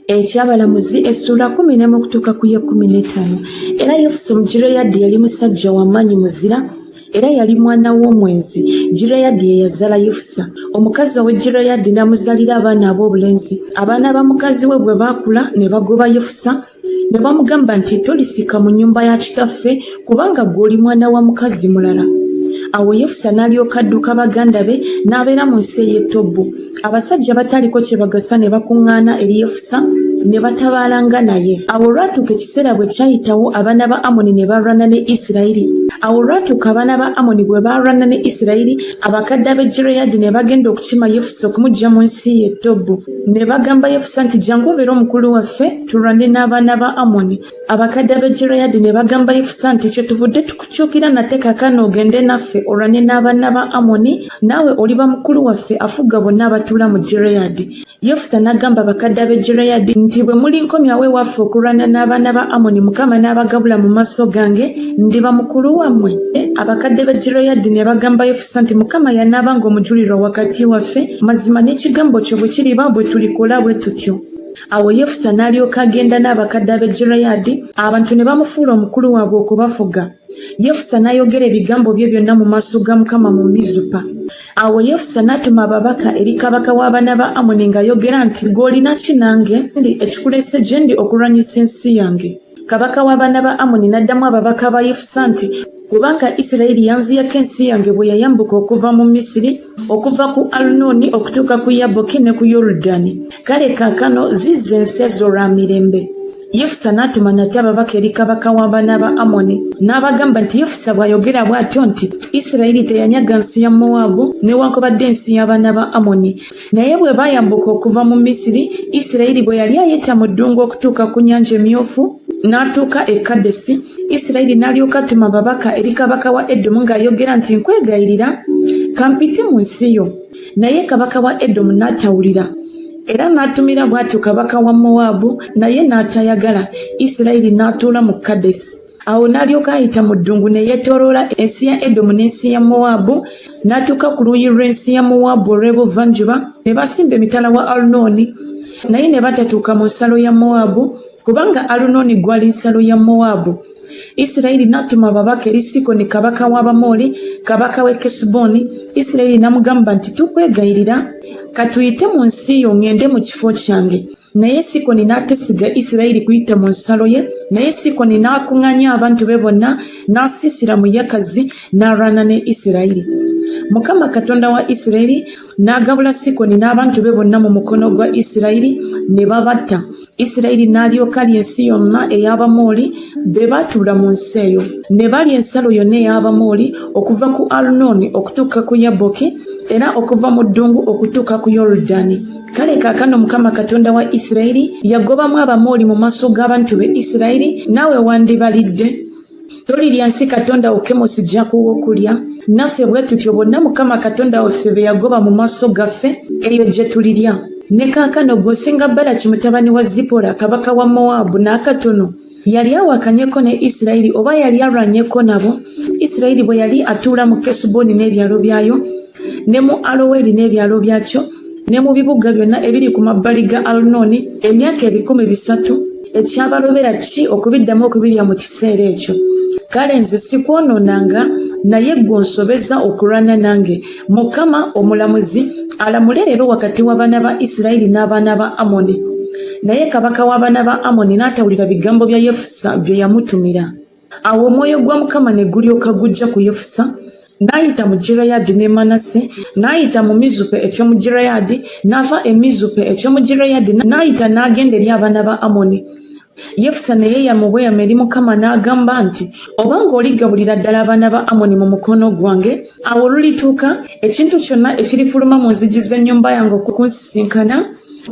Ekyabalamuzi essula 10 okutuuka ku 15. Era Yefusa Omugireyaadi yali musajja w'amaanyi muzira, era yali mwana w'omwenzi. Gireyaadi ye yazaala Yefusa. Omukazi ow'e Gireyaadi n'amuzaalira abaana ab'obulenzi. Abaana ba mukazi we bwe baakula ne bagoba Yefusa, ne bamugamba nti tolisika mu nnyumba ya kitaffe kubanga ggwe oli mwana wa mukazi mulala. Awo Yefusa n'alyoka adduka baganda be n'abeera mu nsi ey'e Tobu. Abasajja bataliko kye bagasa ne bakuŋŋaana eri Yefusa ne batabaalanga naye. Awo olwatuuka ekiseera bwe kyayitawo, abaana ba Amoni ne balwana ne Isirayiri. Bwe balwana ne Isirayiri, abakadde ab'e Gireyaadi ne bagenda okukima Yefusa okumuggya mu nsi y'e Tobu. Ne bagamba Yefusa nti jangu obeere omukulu waffe tulwane n'abaana ba Amoni. Abakadde ab'e Gireyaadi ne bagamba Yefusa nti kyetuvudde tukukyukira nate kaakano ogende naffe olwane n'abaana ba Amoni, naawe oliba mukulu waffe afuga bonna abatuula mu Gireyaadi. Yefusa n'agamba abakadde ab'e Gireyaadi nti bwe muli nkomyawo ewaffe okulwana n'abaana ba Amoni, Mukama n'abagabula mu maaso gange, ndiba mukulu wammwe. Abakadde b'e Gireyaadi ne bagamba Yefusa nti Mukama y'anaabanga omujulirwa wakati waffe, mazima n'ekigambo kyo bwe kiriba bwe tulikola bwe tutyo. Awo Yefusa n'alyoka agenda n'abakadde ab'e Gireyaadi, abantu ne bamufuula omukulu waabwe okubafuga. Yefusa n'ayogera ebigambo bye byonna mu maaso ga Mukama mu Mizupa. Awo Yefusa n'atuma ababaka eri kabaka w'abaana ba Amoni ng'ayogera nti gw'olina ki nange ndi ekikuleese gye ndi okulwanyisa ensi yange? Kabaka w'abaana ba Amoni n'addamu ababaka ba Yefusa nti kubanga Isirayiri yanziyako ensi yange bwe yayambuka okuva mu Misiri, okuva ku Alunoni okutuuka ku Yaboki ne ku Yoludaani, kale kaakano zizze ensi ezo lwa mirembe. Yefusa n'atuma nate ababaka eri kabaka w'abaana ba Amoni n'abagamba nti Yefusa bw'ayogera bw'atyo nti Isirayiri teyanyaga nsi ya Mowaabu newankubadde ensi y'abaana ba Amoni, naye bwe baayambuka okuva mu Misiri, Isirayiri bwe yali ayita mu ddungu okutuuka ku Nnyanja Emyufu n'atuuka e Kadesi, Isirayiri n'alyoka atuma ababaka eri kabaka wa Edomu ng'ayogera nti nkwegayirira kampite mu nsi yo. Naye kabaka wa Edomu n'atawulira, era n'atumira bw'atyo kabaka wa Mowaabu, naye n'atayagala. Isirayiri n'atuula mu Kadesi. Awo n'alyoka ayita mu ddungu ne yeetooloola ensi ya Edomu n'ensi ya Mowaabu, n'atuuka ku luuyi lw'ensi ya Mowaabu olw'ebuvanjuba, ne basimba emitala wa Alunoni, naye ne batatuuka mu nsalo ya Mowaabu kubanga Alunoni gwali nsalo ya Mowaabu. Isirayiri n'atuma ababaka eri Sikoni kabaka w'Abamoli, kabaka w'e Kesuboni. Isirayiri n'amugamba nti tukwegayirira katuyite mu nsi yo ngende mu kifo kyange. Naye Sikoni n'atesiga Isirayiri kuyita mu nsalo ye, naye Sikoni n'akuŋŋaanya abantu be bonna n'asiisira mu Yakazi n'alwana ne Isirayiri. Mukama Katonda wa Isirayiri n'agabula Sikoni n'abantu be bonna mu mukono gwa Isirayiri ne babatta. Isirayiri n'alyoka alya ensi yonna ey'Abamoli be baatuula mu nsi eyo. Ne balya ensalo yonna ey'Abamoli okuva ku Alunoni okutuuka ku Yaboki, era okuva mu ddungu okutuuka ku Yoludaani. Kale kaakano Mukama Katonda wa Isirayiri yagobamu Abamoli mu maaso g'abantu be Isirayiri, naawe wandibalidde. Tolirya nsi Katonda wo Kemosi gy'akuwa okulya. Naffe bwe tutyo bonna Mukama Katonda waffe be yagoba mu maaso gaffe, eyo gye tulirya. Ne kaakano gw'osinga Balaki mutabani wa Zipora kabaka wa Mowaabu n'akatono yali awakanyeko ne Isirayiri oba yali alwanyeko nabo? Isirayiri bwe yali atuula mu Kesuboni n'ebyalo byayo, ne mu Aloweri n'ebyalo byakyo, ne mu bibuga byonna ebiri ku mabbali ga Alunoni emyaka 300, ekyabalobera ki okubiddamu okubirya mu kiseera ekyo? Kale nze sikwonoonanga, naye gw'onsobeza okulwana nange. Mukama omulamuzi alamule leero wakati w'abaana ba Isirayiri n'abaana ba Amoni. Naye kabaka w'abaana ba Amoni n'atawulira bigambo bya Yefusa bye yamutumira. Awo omwoyo gwa Mukama ne gulyoka gujja ku Yefusa, n'ayita mu Gireyaadi ne Manase, n'ayita mu Mizupe eky'omu Gireyaadi, n'ava e Mizupe eky'omu Gireyaadi n'ayita n'agenda eri abaana ba Amoni. Yefusa ne yeeyama obweyamo eri Mukama n'agamba nti obanga oligabulira ddala abaana ba Amoni mu mukono gwange, awo olulituuka ekintu kyonna ekirifuluma mu nzigi z'ennyumba yange okunsisinkana,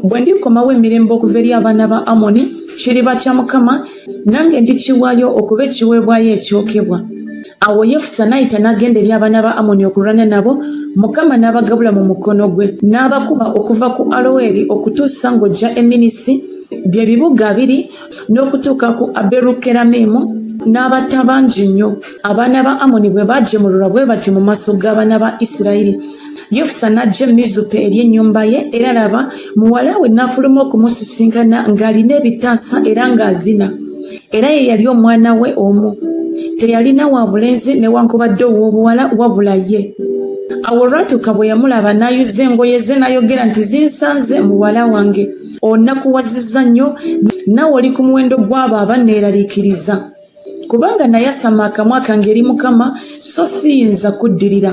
bwe ndikomawo emirembe okuva eri abaana ba Amoni, kiriba kya Mukama, nange ndikiwaayo okuba ekiweebwayo ekyokebwa. Awo Yefusa n'ayita n'agenda eri abaana ba Amoni okulwana nabo. Mukama n'abagabula mu mukono gwe, n'abakuba okuva ku Aloweri okutuusa ng'ojja e Minisi, bye bibuga 2, n'okutuuka ku Aberukeramimu, n'abatta bangi nnyo. Abaana ba Amoni bwe baajemululwa bwe bati mu maaso g'abaana ba Isirayiri. Yefusa n'ajja Mizupa eri ennyumba ye, era laba muwala we n'afuluma okumusisinkana ng'alina ebitaasa era ng'azina. Era ye yali omwana we omu. Teyalina wa bulenzi newankubadde ow'obuwala wabula ye. Awo olwatuuka bwe yamulaba n'ayuza engoye ze n'ayogera nti zinsanze muwala wange, onnakuwazizza nnyo, naawe oli ku muwendo gw'abo abanneeraliikiriza. Kubanga nayasama akamwa kange eri Mukama, so siyinza kuddirira.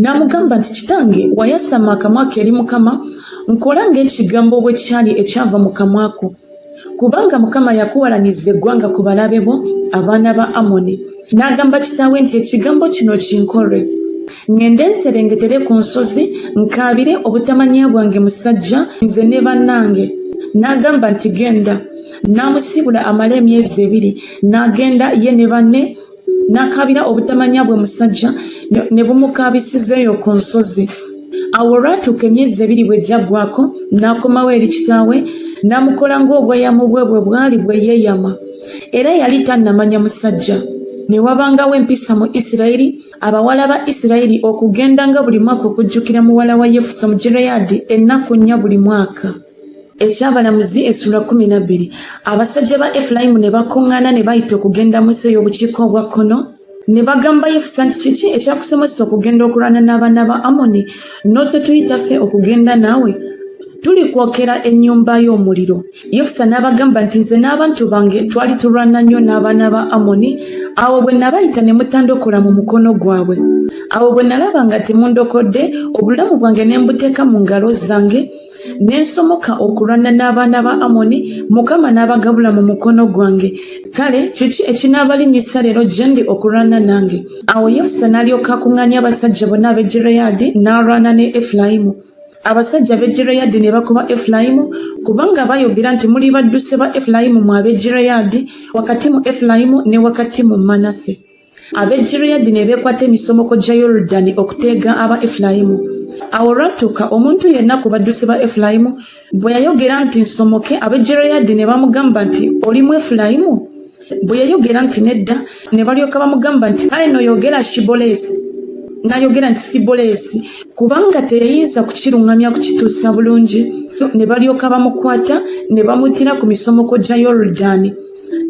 N'amugamba nti kitange wayasama akamwa ke eri Mukama, nkola ng'ekigambo bwe kyali ekyava mu kamwa ko. Kubanga Mukama yakuwalanyiza eggwanga ku balabe bo abaana ba Amoni. N'agamba kitaawe nti ekigambo kino kinkole. Ngende nserengetere ku nsozi nkaabire obutamanya bwange musajja nze ne bannange. N'agamba nti genda. N'amusibula amala emyezi 2. N'agenda ye ne banne n'akaabira obutamanya bwe musajja ne bumukaabisizeeyo ku nsozi. Awo olwatuuka emyezi 2 bwe gyaggwako n'akomawo eri kitaawe n'amukola ng'obweyamo bwe bwali bwe yeeyama. Era yali tannamanya musajja. Ne wabangawo empisa mu Isirayiri, abawala ba Isirayiri okugenda nga buli mwaka okujjukira muwala wa Yefusa mu Gireyaadi ennaku 4 buli mwaka. Ekyabalamuzi essula 12. Abasajja ba Efulayimu ne bakuŋŋaana ne bayita okugenda mu nsi ey'obukiika obwa kkono. Ne bagamba Yefusa nti kiki ekyakusomesa okugenda okulwana n'abaana ba Amoni, n'ototuyita ffe okugenda naawe? Tuli kwokera ennyumba y'omuliro. Yefusa n'abagamba nti nze n'abantu bange twali tulwana nnyo n'abaana ba Amoni, awo bwe nabayita ne mutandokola mu mukono gwabwe. Awo bwe nalaba nga temundokodde, obulamu bwange ne mbuteeka mu ngalo zange, n'ensomoka okulwana n'abaana ba Amoni, Mukama n'abagabula mu mukono gwange. Kale kiki ekinaabalinnyisa leero gye ndi okulwana nange? Awo Yefusa n'alyoka akuŋŋaanya abasajja bonna ab'e Gireyaadi n'alwana ne Efulayimu. Abasajja b'e Gireyaadi ne bakuba Efulayimu kubanga bayogera nti muli badduse ba Efulayimu mu ab'e Gireyaadi, wakati mu Efulayimu ne wakati mu Manase. Ab'e Gireyaadi ne beekwata emisomoko gya Yoludaani okuteega aba Efulayimu. Awo olwatuuka omuntu yenna ku baddusi ba Efulayimu bwe yayogera nti nsomoke, ab'e Gireyaadi ne bamugamba nti oli mu Efulayimu? Bwe yayogera nti nedda, ne balyoka bamugamba nti kale n'oyogera Shibolesi. N'ayogera nti Sibolesi kubanga teyayinza kukiruŋŋamya kukituusa bulungi. Ne balyoka bamukwata ne bamuttira ku misomoko gya Yoludaani.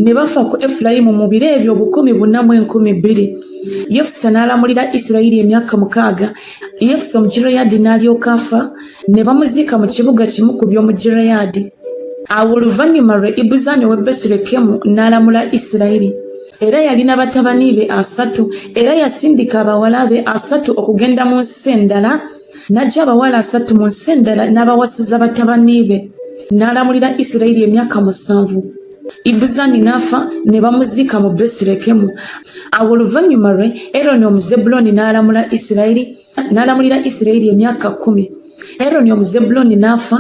Ne bafa ku Efulayimu mu biro ebyo 142. Yefusa n'alamulira Isirayiri emyaka 6. Yefusa mu Gireyaadi n'alyoka afa, ne bamuziika mu kibuga kimu ku by'omu Gireyaadi. Awo oluvannyuma lwe Ibuzaani w'e Besirekemu n'alamula Isirayiri. Era yalina batabani be 3, era yasindika abawala be 3 okugenda mu nsi endala, n'ajja abawala 3 mu nsi endala n'abawasiza batabani be. N'alamulira Isirayiri emyaka 7. Ibuzaani n'afa ne bamuziika mu Besirekemu. Awo oluvannyuma lwe Eroni Omuzebbulooni n'alamulira Isirayiri emyaka 10. Eroni Omuzebbulooni n'afa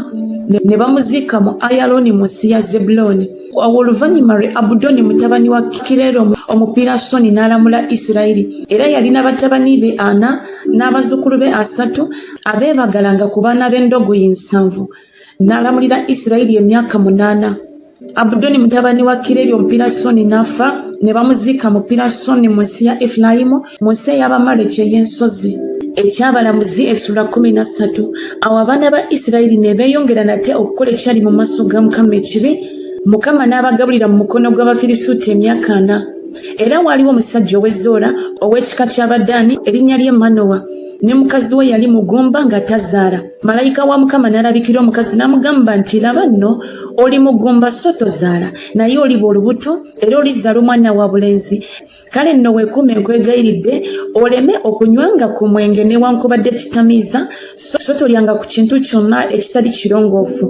ne bamuziika mu Ayalooni mu nsi ya Zebbulooni. Awo oluvannyuma lwe Abudoni mutabani wa Kireero Omupirasoni n'alamula Isirayiri. Era yalina batabani be 4 n'abazzukulu be 3 abeebagalanga ku baana b'endogoyi 7. N'alamulira Isirayiri emyaka 8. Abudoni mutabani wa Kireero Omupirasoni n'afa ne bamuziika mu Pirasoni mu nsi ya Efulayimu mu nsi ey'Abamaleki ey'ensozi. Ekyabalamuzi essula 13. Awo abaana ba Isirayiri ne beeyongera nate okukola ekyali mu maaso ga Mukama ekibi. Mukama n'abagabulira mu mukono gw'Abafirisuuti emyaka 4. Era waaliwo omusajja ow'e Zola ow'ekika ky'Abadaani erinnya lye Manowa, ne mukazi we yali mugumba nga tazaala. Malayika wa Mukama n'alabikira omukazi n'amugamba nti laba nno oli mugumba so tozaala, naye oliba olubuto era olizaala omwana wa bulenzi. Kale nno weekuume nkwegayiridde oleme okunywanga ku mwenge newankubadde kitamiiza, so tolyanga ku kintu kyonna ekitali kirongoofu.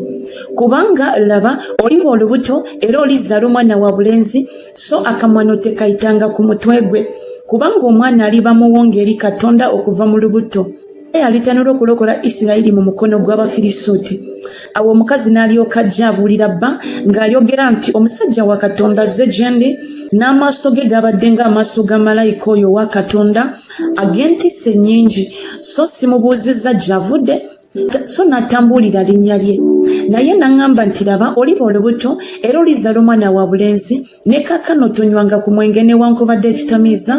Kubanga laba oliba olubuto era olizaala omwana wa bulenzi, so akamwa n'otekayitanga ku mutwe gwe, kubanga omwana aliba muwonge eri Katonda okuva mu lubuto. Alitanula okulokola Isirayiri mu mukono gw'Abafirisuuti. Awo omukazi n'alyoka ajja abuulira bba ng'ayogera nti omusajja wa Katonda azze gye ndi, n'amaaso ge gabadde ng'amaaso ga malayika oyo wa Katonda ag'entiisa ennyingi, so simubuuzizza gy'avudde, so n'atambuulira linnya lye. naye naŋŋamba nti laba oliba olubuto era olizala omwana wa bulenzi ne kaakano tonywanga ku mwenge newankubadde ekitamiiza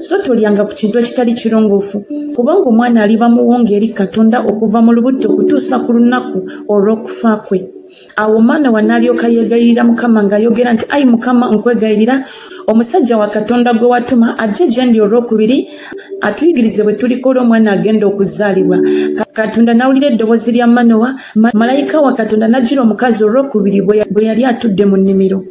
so tolyanga ku kintu ekitali kirongoofu kubanga omwana aliba muwonge eri Katonda okuva mu lubuto okutuusa ku lunaku olw'okufa kwe. Awo omwana wanaalyoka yeegayirira Mukama ng'ayogera nti ayi Mukama nkwegayirira omusajja wa Katonda gwe watuma ajje gye ndi olwokubiri atuyigirize bwe tulikola omwana agenda okuzaalibwa. Katonda n'awulira eddoboozi lya Manowa, malayika wa Katonda n'ajjira omukazi olwokubiri bwe yali atudde mu nnimiro.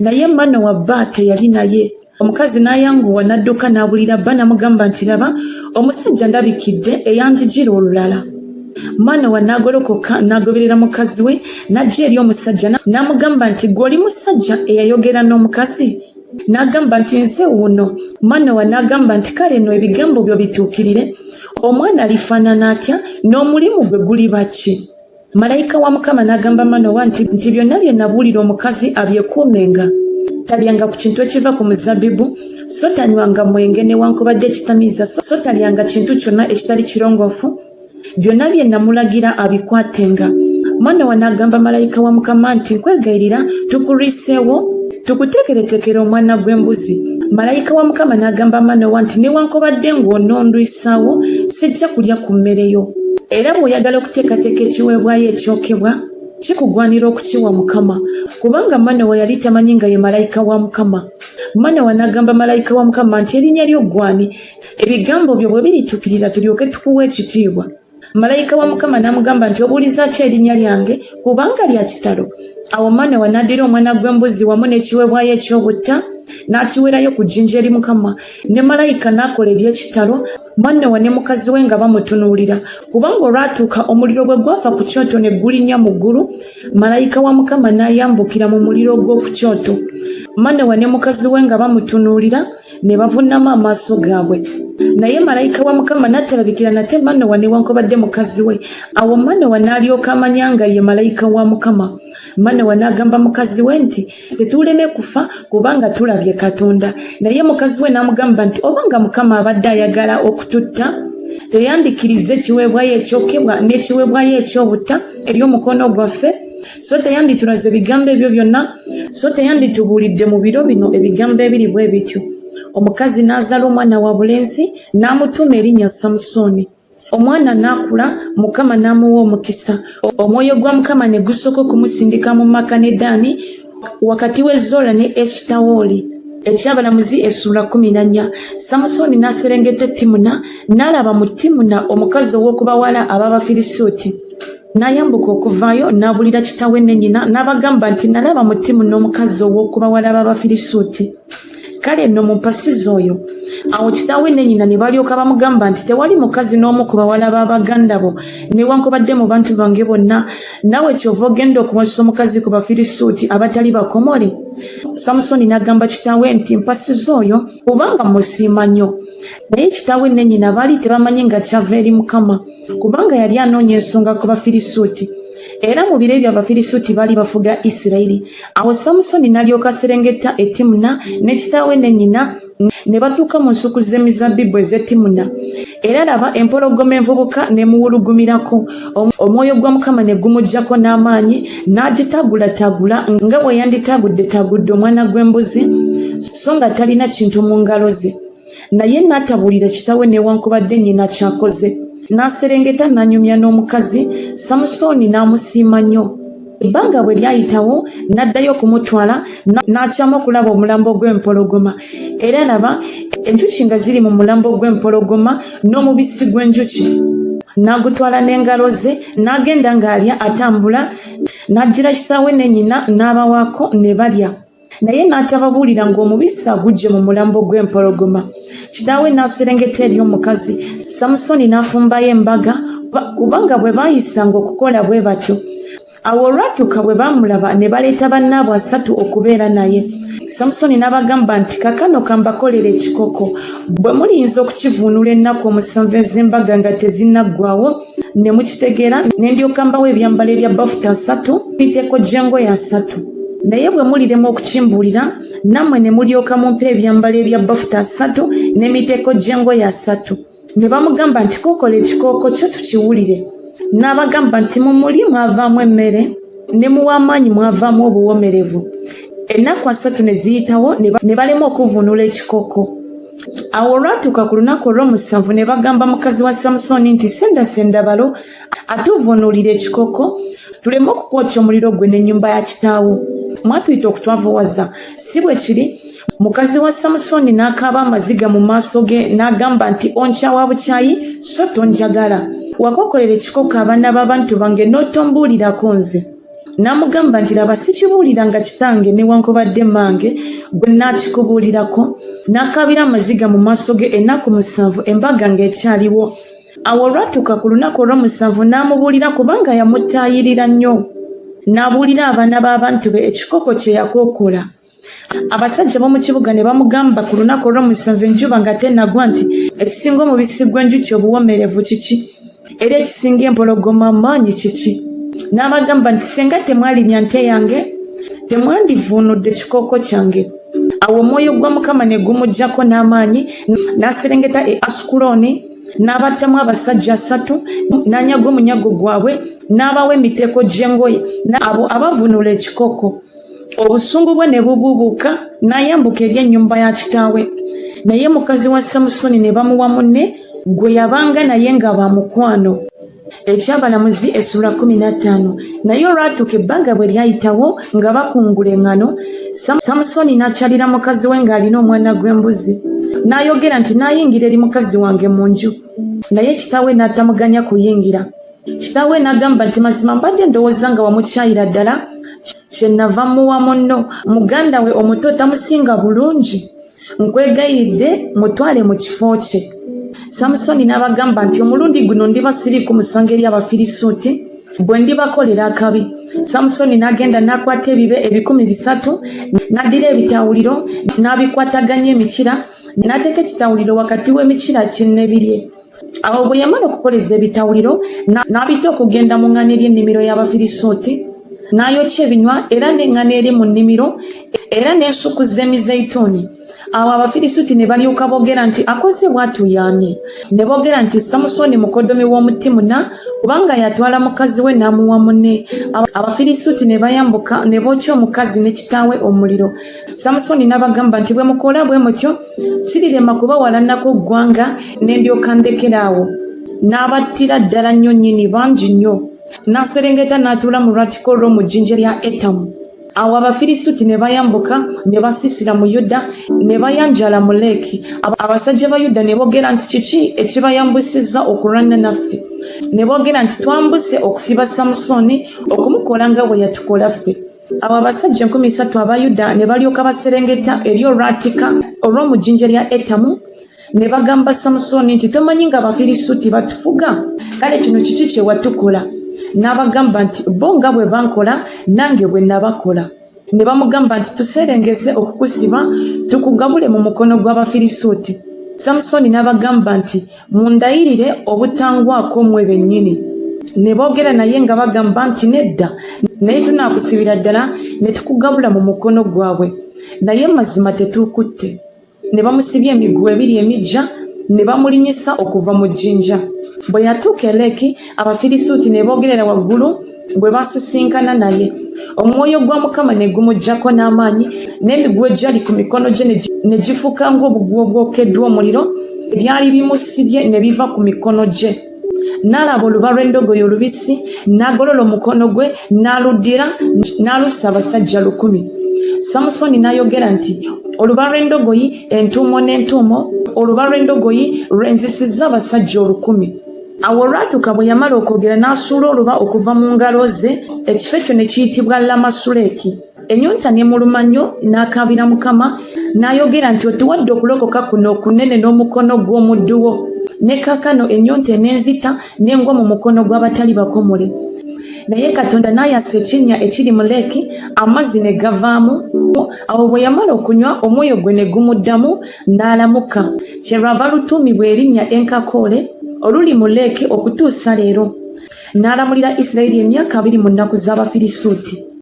Naye Manowa bba teyali naye. Omukazi n'ayanguwa n'adduka n'abulira bba n'amugamba nti laba omusajja ndabikidde eyanjijira olulala. Manowa n'agolokoka n'agoberera mukazi we n'ajja eri omusajja n'amugamba nti gwe oli musajja eyayogera n'omukazi? N'agamba nti nze wuno. Manowa n'agamba nti kale nno ebigambo byo bituukirire, omwana alifaanana atya n'omulimu gwe guliba ki? Malayika wa Mukama n'agamba Manowa nti byonna bye nabuulira omukazi abyekuumenga. Talyanga ku kintu ekiva ku muzabbibu, so tanywanga mwenge newankubadde ekitamiiza, so talyanga kintu kyonna ekitali kirongoofu. Byonna bye namulagira abikwatenga. Manowa n'agamba malayika wa Mukama nti nkwegayirira tukuriiseewo tukuteekereteekera omwana gw'embuzi. Malayika wa Mukama n'agamba Manowa nti newankubadde ng'onondwisaawo sijja kulya ku mmere yo. Era bw'oyagala okuteekateeka ekiweebwayo ekyokebwa kikugwanira okukiwa Mukama, kubanga Manowa yali tamanyi nga ye malayika wa Mukama. Manowa n'agamba malayika wa Mukama nti erinnya lyo gwani? Ebigambo byo bwe birituukirira tulyoke tukuwa ekitiibwa. Malayika wa Mukama n'amugamba nti obuuliza ki erinnya lyange kubanga lya kitalo? Awo Manowa n'addira omwana gw'embuzi wamu n'ekiweebwayo eky'obutta n'akiwerayo ku jjinja eri Mukama, ne malayika n'akola eby'ekitalo. Manowa ne mukazi we nga bamutunuulira, kubanga olwatuuka omuliro bwe gwafa ku kyoto ne gulinnya mu ggulu, malayika wa Mukama n'ayambukira mu muliro gw'oku kyoto. Manowa ne mukazi we nga bamutunuulira ne bavuunama amaaso gaabwe. Naye malayika wa Mukama n'atalabikira nate Manowa newankubadde mukazi we. Awo Manowa n'alyoka amanya nga ye malayika wa Mukama. Manowa n'agamba mukazi we nti tetuleme kufa kubanga tulabye Katonda. Naye mukazi we n'amugamba nti obanga Mukama abadde ayagala okututta teyandikirize ekiweebwayo ekyokebwa n'ekiweebwayo eky'obutta eri omukono gwaffe, so teyanditulaze ebigambo ebyo byonna, so teyanditubuulidde mu biro bino ebigambo ebiri bwe bityo. Omukazi n'azaala omwana wa bulenzi n'amutuuma erinnya Samusoni. Omwana n'akula, Mukama n'amuwa omukisa. Omwoyo gwa Mukama ne gusooka okumusindika mu Maka ne Ddaani wakati w'e Zola ne Esutawooli. Ekyabalamuzi essula 14. Samusoni n'aserengeta e Timuna n'alaba mu Timuna omukazi ow'okubawala ab'Abafirisuuti. N'ayambuka okuvaayo n'abulira kitaawe ne nnyina n'abagamba nti nalaba mu Timuna omukazi ow'okubawala ab'Abafirisuuti. Kale nno mumpasiza oyo. Awo kitaawe ne nnyina ne balyoka bamugamba nti tewali mukazi n'omu ku bawala b'abaganda bo newankubadde mu bantu bange bonna, naawe kyova ogenda okuwasa omukazi ku Bafirisuuti abatali bakomole? Samusoni n'agamba kitaawe nti mpasiza oyo kubanga musiima nnyo. Naye kitaawe ne nnyina baali tebamanyi nga kyava eri Mukama, kubanga yali anoonya ensonga ku Bafirisuuti. Era mu biro ebyo Abafirisuuti baali bafuga Isirayiri. Awo Samusoni n'alyoka aserengeta e Timuna ne kitaawe ne nnyina ne batuuka mu nsuku z'emizabbibu ez'e Timuna. Era laba empologoma envubuka nemuwulugumirako. Omwoyo gwa Mukama ne gumuggyako n'amaanyi n'agitaagulataagula nga bwe yanditaagudde omwana gw'embuzi, so nga talina kintu mu ngalo ze. Naye n'atabuulira kitaawe newankubadde nnyina kyakoze. N'aserengeta n'anyumya n'omukazi, Samusoni n'amusiima nnyo. Ebbanga bwe lyayitawo n'addayo okumutwala n'akyama okulaba omulambo gw'empologoma. Era laba enjuki nga ziri mu mulambo gw'empologoma n'omubisi gw'enjuki. N'agutwala n'engalo ze n'agenda ng'alya atambula, n'ajjira kitaawe ne nnyina n'abawaako ne balya. Naye n'atababuulira ng'omubisi agujje mu mulambo gw'empologoma. Kitaawe n'aserengeta eri omukazi. Samusoni n'afumbayo embaga kubanga bwe baayisanga okukola bwe batyo. Awo olwatuuka bwe baamulaba ne baleeta bannaabwe 3 okubeera naye. Samusoni n'abagamba nti kakano kambakolera ekikoko, bwe muliyinza okukivuunula ennaku 7 ez'embaga nga tezinnaggwaawo ne mukitegeera, ne ndyoka mbawo ebyambalo ebya bafuta 3 miteeko gy'engoye 3. Naye bwe mulirema okukimbuulira nammwe ne mulyoka mumpa ebyambalo ebya bafuta 3 n'emiteeko gy'engoye 3. Ne bamugamba nti kokola ekikooko kyo tukiwulire. N'abagamba nti mu muli mwavaamu emmere ne muwamaanyi mwavaamu obuwomerevu. Ennaku 3 ne ziyitawo ne balema okuvunula ekikoko. Awo olwatuuka ku lunaku olw'omusanvu ne bagamba mukazi wa Samusoni nti senda balo atuvunuulira ekikoko tuleme okukwokya omuliro gwe n'ennyumba ya kitaawo. Mwatuyita okutwavuwaza si bwe kiri. Mukazi wa Samusoni n'akaaba amaziga mu maaso ge n'agamba nti onkyawa bukyayi so tonjagala. Wakokolera ekikoko abaana b'abantu bange n'otombuulirako nze. N'amugamba nti laba sikibuuliranga kitange newankubadde mmange gwe naakikubuulirako. N'akaabira amaziga mu maaso ge ennaku 7 embaga ng'ekyaliwo. Awo olwatuuka ku lunaku olw'omusanvu n'amubuulira kubanga yamutaayirira nnyo. N'abuulira abaana b'abantu be ekikoko kye yakookola. Abasajja b'omu kibuga ne bamugamba ku lunaku olw'omusanvu enjuba nga tennagwa nti ekisinga omubisi gw'enjuki obuwomerevu kiki era ekisinga empologoma amaanyi kiki. N'abagamba nti senga temwalimya nte yange temwandivuunudde ekikooko kyange. Awo omwoyo gwa Mukama ne gumujjako n'amaanyi n'aserengeta e Asukulooni n'abattamu abasajja 3 n'anyaga omunyago gwabwe n'abawa emiteeko gy'engoye abo abavuunula ekikooko. Obusungu bwe ne bubuubuuka n'ayambuka eri ennyumba ya kitaawe. Naye mukazi wa Samusoni ne bamuwa munne gwe yabanga naye nga bamukwano. Ekyabalamuzi essula 15. Naye olwatuuka ebbanga bwe lyayitawo nga bakungula eŋŋano, Samusoni n'akyalira mukazi we ng'alina omwana gw'embuzi. N'ayogera nti naayingira eri mukazi wange mu nju. Naye kitaawe n'atamuganya kuyingira. Kitaawe n'agamba nti mazima mbadde ndowooza nga wamukyayira ddala kye nava muwa munno muganda we omuto tamusinga bulungi. Nkwegayiridde mutwale mu kifo kye. Samusoni n'abagamba nti omulundi guno ndiba siriiku musango eri Abafirisuuti bwe ndibakolera akabi. Samusoni n'agenda n'akwata ebibe 300 n'addira ebitawuliro n'abikwataganya emikira n'ateeka ekitawuliro wakati w'emikira kinnebirye. Awo bwe yamala okukoleza ebitawuliro n'abita okugenda mu ŋŋano ery'ennimiro y'Abafirisuuti n'ayokya ebinywa era n'eŋŋano eri mu nnimiro era n'ensuku z'emizeeyituuni. Awo Abafirisuuti ne balyoka boogera nti akoze bw'atu y'ani? Ne boogera nti Samusoni mukoddomi w'Omutimuna kubanga yatwala mukazi we n'amuwa munne. Abafirisuuti ne bayambuka ne bookya omukazi ne kitaawe omuliro. Samusoni n'abagamba nti bwe mukola bwe mutyo sirirema kubawalanako ggwanga ne ndyoka ndekeraawo. N'abattira ddala nnyo nnyini bangi nnyo. N'aserengeta n'atuula mu lwatika olw'omu jjinja lya Etamu. Awo Abafirisuuti ne bayambuka ne basiisira mu Yuda ne bayanjala mu Leeki. Abasajja ba Yuda ne boogera nti kiki ekibayambusizza okulwana naffe? Ne boogera nti twambuse okusiba Samusoni okumukola nga bwe yatukola ffe. Abo abasajja 30 aba Yuda ne balyoka baserengeta eri olwatika olw'omu jjinja lya Etamu ne bagamba Samusoni nti tomanyi nga Abafirisuuti batufuga? Kale kino kiki kye watukola? N'abagamba nti bo nga bwe bankola nange bwe nabakola. Ne bamugamba nti tuserengese okukusiba tukugabule mu mukono gw'Abafirisuuti. Samusoni n'abagamba nti mundayirire obutangwako mmwe bennyini. Ne boogera naye nga bagamba nti nedda naye tunaakusibira ddala ne tukugabula mu mukono gwabwe. Naye mazima tetuukutte. Ne bamusibya emiguwa 2 emigya ne bamulinyisa okuva mu jjinja. Bwe yatuuka e Leeki Abafirisuuti ne boogerera waggulu bwe basisinkana naye. Omwoyo gwa Mukama ne gumujjako n'amaanyi n'emiguwa egyali ku mikono gye ne gifuuka ng'obuguwa obwokeddwa omuliro ebyali bimusibye ne biva ku mikono gye. N'alaba oluba lw'endogoyi olubisi n'agolola omukono gwe n'aluddira n'alussa abasajja 10. Samusoni n'ayogera nti oluba lw'endogoyi entuumo n'entuumo oluba lw'endogoyi lwenzisizza abasajja 10. Awo olwatuuka bwe yamala okwogera n'asuula oluba okuva mu ngalo ze. Ekifo ekyo ne kiyitibwa Lamasuleki. Ennyonta n'emuluma nnyo n'akaabira Mukama n'ayogera nti otuwadde okulokoka kuno okunene n'omukono gw'omuddu wo. Ne kaakano ennyonta enenzita n'engwa mu mukono gw'abatali bakomole. Naye Katonda n'ayasa ekinnya ekiri mu Leeki amazzi ne gavaamu. Awo bwe yamala okunywa omwoyo gwe ne gumuddamu n'alamuka. Kyerwava lutuumibwa erinnya Enkakoole oluli mu Leeki okutuusa leero. N'alamulira Isirayiri emyaka 2 mu nnaku z'Abafirisuuti.